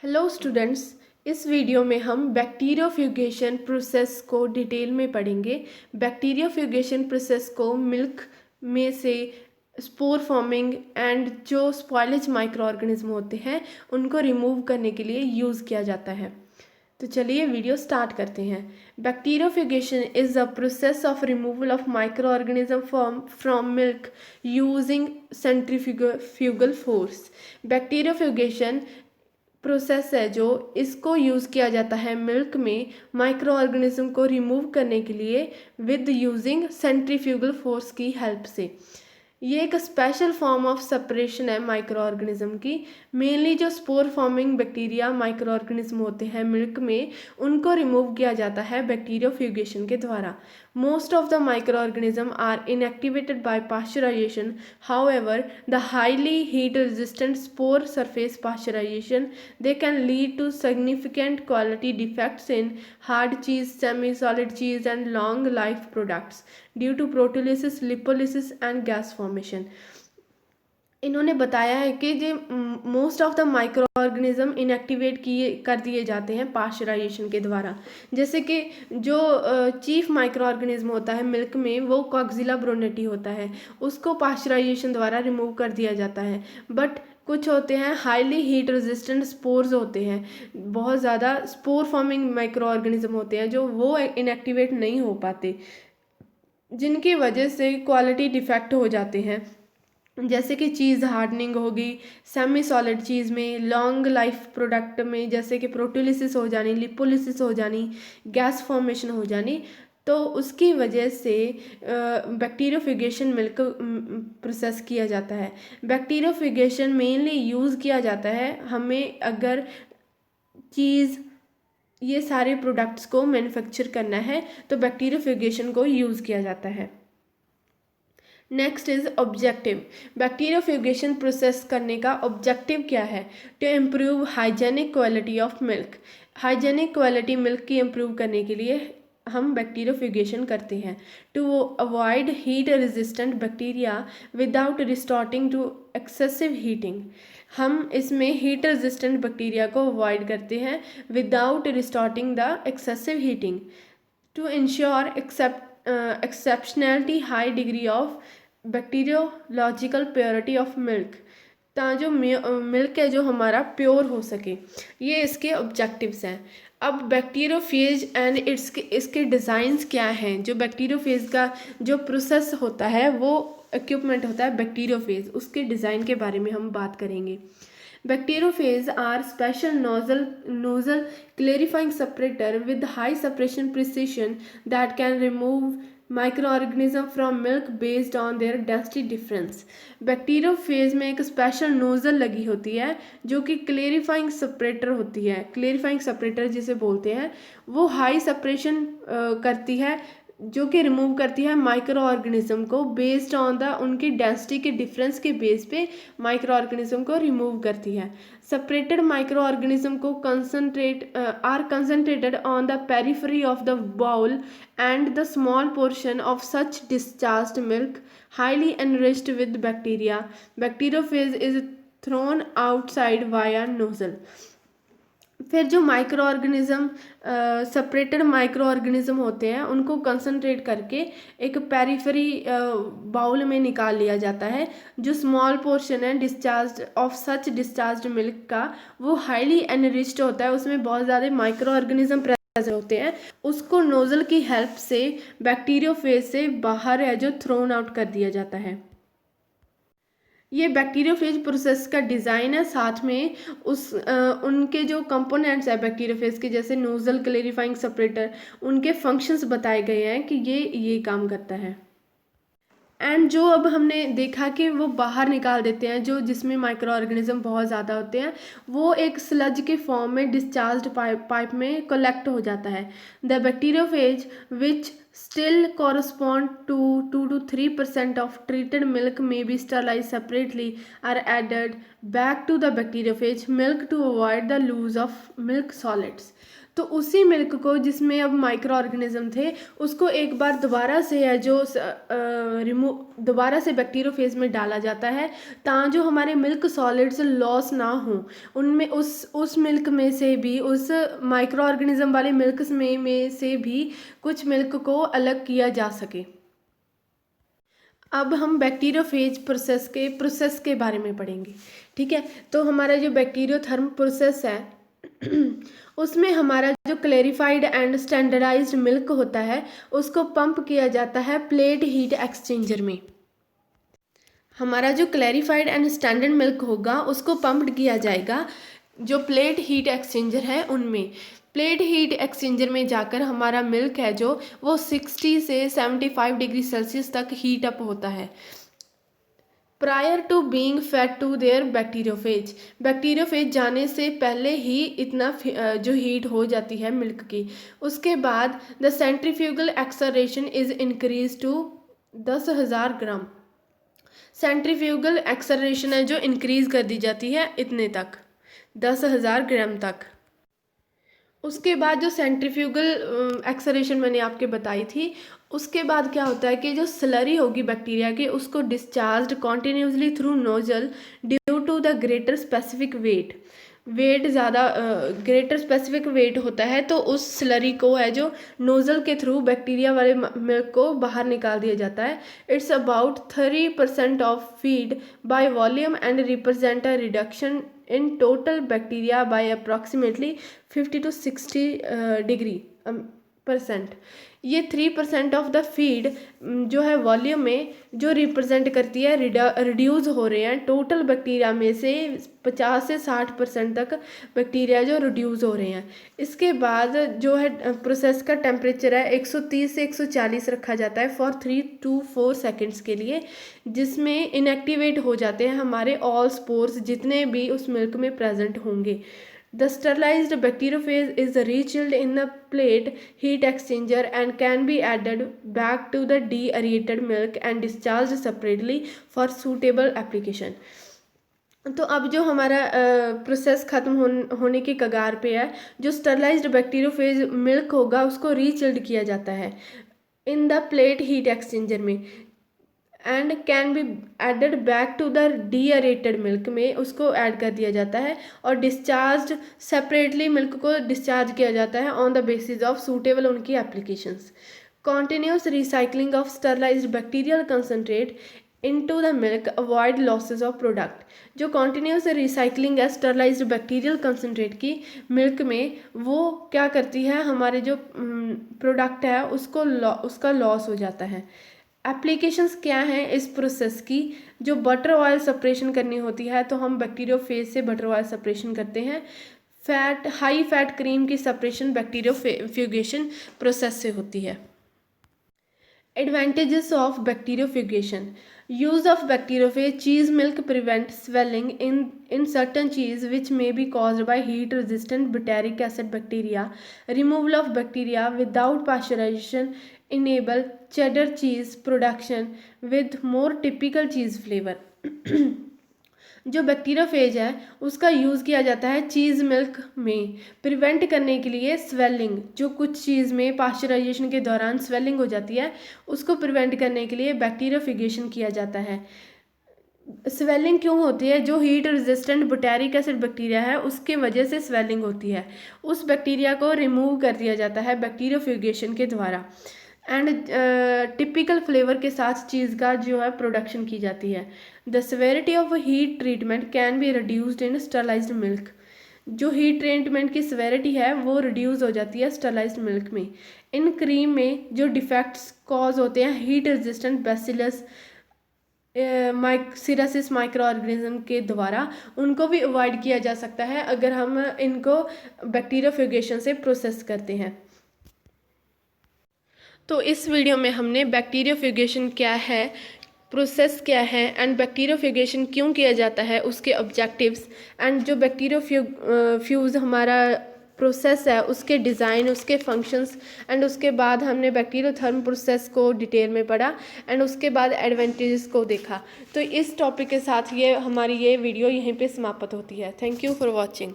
Hello students. इस video में हम बैक्टीरियोफिगेशन प्रोसेस को डिटेल में पढ़ेंगे। बैक्टीरियोफिगेशन प्रोसेस को मिल्क में से स्पोर फॉर्मिंग एंड जो स्पॉयलेज माइक्रो ऑर्गेनिज्म होते हैं उनको रिमूव करने के लिए यूज़ किया जाता है। तो चलिए वीडियो स्टार्ट करते हैं। Bacteriofugation is a process of removal of micro organism from milk using centrifugal force. Bacteriofugation process है जो इसको यूज़ किया जाता है मिल्क में माइक्रो ऑर्गेनिज्म को रिमूव करने के लिए विद यूजिंग सेंट्रीफ्यूगल फोर्स की हेल्प से। ये एक स्पेशल फॉर्म ऑफ सेपरेशन है माइक्रो ऑर्गेनिज्म की। मेनली जो spore forming bacteria micro organism होते हैं मिल्क में उनको रिमूव किया जाता है बैक्टीरियोफिगेशन के द्वारा। Most of the microorganism are inactivated by pasteurization. However the highly heat resistant spore surface pasteurization they can lead to significant quality defects in hard cheese, semi-solid cheese and long life products due to proteolysis, lipolysis and gas formation. इन्होंने बताया है कि जो most of the micro organism inactivate कर दिए जाते हैं pasteurisation के द्वारा। जैसे कि जो चीफ माइक्रो ऑर्गेनिज्म होता है मिल्क में वो कॉक्सिला ब्रोनेटी होता है, उसको पास्चराइजेशन द्वारा रिमूव कर दिया जाता है। बट कुछ होते हैं हाईली हीट रेजिस्टेंट स्पोर्स होते हैं, बहुत ज़्यादा स्पोर फॉर्मिंग माइक्रो ऑर्गेनिज्म होते हैं जो वो इनएक्टिवेट नहीं हो पाते, जिनकी वजह से क्वालिटी डिफेक्ट हो जाते हैं। जैसे कि चीज़ हार्डनिंग होगी, सेमी सॉलिड चीज़ में, लॉन्ग लाइफ प्रोडक्ट में जैसे कि प्रोटीलिसिस हो जानी, लिपोलिसिस हो जानी, गैस फॉर्मेशन हो जानी, तो उसकी वजह से बैक्टीरियोफिगेशन मिल्क प्रोसेस किया जाता है। बैक्टीरियोफिगेशन मेनली यूज़ किया जाता है हमें अगर चीज़ ये सारे प्रोडक्ट्स को मैन्युफैक्चर करना है तो बैक्टीरियोफिगेशन को यूज़ किया जाता है। Next is objective. Bacteriofugation process करने का ऑब्जेक्टिव क्या है? To improve hygienic quality of milk. Hygienic quality milk की इम्प्रूव करने के लिए हम बैक्टीरियोफिगेशन करते हैं। To avoid heat resistant bacteria without resorting to excessive heating. हम इसमें हीट रेजिस्टेंट बैक्टीरिया को अवॉइड करते हैं without resorting the excessive heating. To ensure exceptionality high degree of bacteriological purity of milk, जो मिल्क है जो हमारा प्योर हो सके। ये इसके ऑब्जेक्टिव्स हैं। अब बैक्टीरियोफेज एंड इसके डिज़ाइंस क्या हैं? जो बैक्टीरियोफेज का जो प्रोसेस होता है वो इक्विपमेंट होता है बैक्टीरियोफेज, उसके डिज़ाइन के बारे में हम बात करेंगे। Bacteriophage are special nozzle clarifying separator with high separation precision that can remove microorganism from milk based on their density difference. Bacteriophage में एक स्पेशल नोज़ल लगी होती है जो कि क्लेरिफाइंग सेपरेटर होती है। क्लेरिफाइंग सेपरेटर जिसे बोलते हैं वो हाई सेपरेशन करती है, जो कि रिमूव करती है माइक्रो ऑर्गेनिज्म को बेस्ड ऑन द उनकी डेंसिटी के डिफरेंस के बेस पे माइक्रो ऑर्गेनिज्म को रिमूव करती है। सेपरेटेड माइक्रो ऑर्गेनिज्म को concentrated on the periphery of the bowl and the small portion of such discharged milk highly enriched with bacteria. Bacteriophage is thrown outside via nozzle. फिर जो microorganism separated microorganism होते हैं उनको concentrate करके एक periphery bowl में निकाल लिया जाता है। जो स्मॉल पोर्शन है डिस्चार्ज्ड मिल्क का वो हाईली एनरिच्ड होता है, उसमें बहुत ज़्यादा माइक्रो ऑर्गेनिज्म प्रेजेंट होते हैं, उसको नोजल की हेल्प से बैक्टीरियोफेज से बाहर है जो थ्रोन आउट कर दिया जाता है। ये बैक्टीरियोफेज प्रोसेस का डिज़ाइन है, साथ में उनके जो कंपोनेंट्स है बैक्टीरियोफेज के जैसे नोजल क्लेरिफाइंग सेपरेटर, उनके फंक्शंस बताए गए हैं कि ये काम करता है। एंड जो अब हमने देखा कि वो बाहर निकाल देते हैं जो जिसमें माइक्रो ऑर्गेनिज्म बहुत ज़्यादा होते हैं, वो एक स्लज के फॉर्म में डिस्चार्ज पाइप में कलेक्ट हो जाता है। The bacteriophage which still correspond to 2 to 3% of treated milk may be sterilized separately are added back to the bacteriophage milk to avoid the loss of milk solids. तो उसी milk को जिसमें अब micro organism थे उसको एक बार दोबारा से है जो दोबारा से बैक्टीरियोफेज में डाला जाता है, ताकि जो हमारे मिल्क सॉलिड्स लॉस ना हो, उनमें उस मिल्क में से भी, उस माइक्रो ऑर्गेनिज्म वाले मिल्क में से भी कुछ मिल्क को अलग किया जा सके। अब हम बैक्टीरियोफेज प्रोसेस के बारे में पढ़ेंगे। ठीक है, तो हमारा जो बैक्टीरियोथर्म प्रोसेस है उसमें हमारा जो क्लेरिफाइड एंड स्टैंडर्डाइज्ड मिल्क होता है उसको पंप किया जाता है प्लेट हीट एक्सचेंजर में। हमारा जो क्लेरिफाइड एंड स्टैंडर्ड मिल्क होगा उसको पंप्ड किया जाएगा जो प्लेट हीट एक्सचेंजर है उनमें। प्लेट हीट एक्सचेंजर में जाकर हमारा मिल्क है जो वो 60 से 75 डिग्री सेल्सियस तक हीट अप होता है prior to being fed to their bacteriophage जाने से पहले ही इतना जो हीट हो जाती है मिल्क की। उसके बाद the centrifugal acceleration is increase to 10,000 gram. Centrifugal acceleration है जो इंक्रीज कर दी जाती है इतने तक, 10,000 ग्राम तक। उसके बाद जो सेंट्रीफ्यूगल एक्सेलरेशन मैंने आपके बताई थी, उसके बाद क्या होता है कि जो स्लरी होगी बैक्टीरिया की उसको discharge continuously through nozzle due to the greater specific weight ज़्यादा ग्रेटर स्पेसिफिक वेट होता है, तो उस स्लरी को है जो नोजल के थ्रू बैक्टीरिया वाले मिल्क को बाहर निकाल दिया जाता है। It's about 30% of feed by volume and represent a reduction in total bacteria by approximately 50 to 60 degree %। ये 3% ऑफ द फीड जो है वॉल्यूम में जो रिप्रेजेंट करती है रिड्यूस हो रहे हैं टोटल बैक्टीरिया में से 50 से 60% तक बैक्टीरिया जो रिड्यूस हो रहे हैं। इसके बाद जो है प्रोसेस का टेम्परेचर है 130 से 140 रखा जाता है फॉर 3 to 4 सेकेंड्स के लिए, जिसमें इनएक्टिवेट हो जाते हैं हमारे ऑल स्पोर्स जितने भी उस मिल्क में प्रेजेंट होंगे। The sterilized bacteriophage is rechilled in the plate heat exchanger and can be added back to the de-aerated milk and discharged separately for suitable application. तो अब जो हमारा प्रोसेस ख़त्म होने के कगार पे है, जो स्टरलाइज्ड बैक्टीरियोफेज मिल्क होगा उसको रीचिल्ड किया जाता है in the plate heat exchanger में and can be added back to the deaerated milk में उसको ऐड कर दिया जाता है और डिस्चार्ज सेपरेटली मिल्क को डिस्चार्ज किया जाता है on the basis of suitable उनकी applications. Continuous recycling of sterilised bacterial concentrate into the milk avoid losses of product. जो कॉन्टिन्यूस रिसाइकलिंग है स्टरलाइज्ड बैक्टीरियल कंसनट्रेट की मिल्क में, वो क्या करती है हमारे जो प्रोडक्ट है उसका लॉस हो जाता है। एप्लीकेशंस क्या हैं इस प्रोसेस की? जो बटर ऑयल सेपरेशन करनी होती है तो हम बैक्टीरियोफेज से बटर ऑयल सेपरेशन करते हैं। हाई फैट क्रीम की सेपरेशन बैक्टीरियोफ्यूगेशन प्रोसेस से होती है। Advantages of bacteriofugation. Use of bacteriophage cheese milk prevent swelling in certain cheese which may be caused by heat resistant butyric acid bacteria. Removal of bacteria without pasteurization enable cheddar cheese production with more typical cheese flavor. जो bacteriophage है उसका use किया जाता है चीज़ milk में prevent करने के लिए स्वेलिंग, जो कुछ चीज़ में पास्चराइजेशन के दौरान स्वेलिंग हो जाती है उसको प्रिवेंट करने के लिए बैक्टीरियोफिगेशन किया जाता है। स्वेलिंग क्यों होती है? जो हीट रेजिस्टेंट बुटारिक एसिड बैक्टीरिया है उसके वजह से स्वेलिंग होती है, उस बैक्टीरिया को रिमूव कर दिया जाता है बैक्टीरियोफ्यूगेशन के द्वारा एंड टिपिकल फ्लेवर के साथ चीज़ का जो है प्रोडक्शन की जाती है। The severity of heat treatment can be reduced in sterilised milk. जो हीट ट्रीटमेंट की सेवेरिटी है वो रिड्यूस हो जाती है स्टरलाइज्ड मिल्क में। इन क्रीम में जो डिफेक्ट्स कॉज होते हैं heat resistant bacillus cereus micro organism के द्वारा, उनको भी अवॉइड किया जा सकता है अगर हम इनको बैक्टीरियोफ्यूगेशन से प्रोसेस करते हैं। तो इस वीडियो में हमने बैक्टीरियोफ्यूगेशन क्या है, प्रोसेस क्या है एंड बैक्टीरियोफ्यूगेशन क्यों किया जाता है, उसके ऑब्जेक्टिव्स एंड जो बैक्टीरियोफ्यूज हमारा प्रोसेस है उसके डिज़ाइन, उसके फंक्शंस एंड उसके बाद हमने बैक्टीरियोथर्म प्रोसेस को डिटेल में पढ़ा एंड उसके बाद एडवांटेजेस को देखा। तो इस टॉपिक के साथ हमारी ये वीडियो यहीं पे समाप्त होती है। Thank you for watching.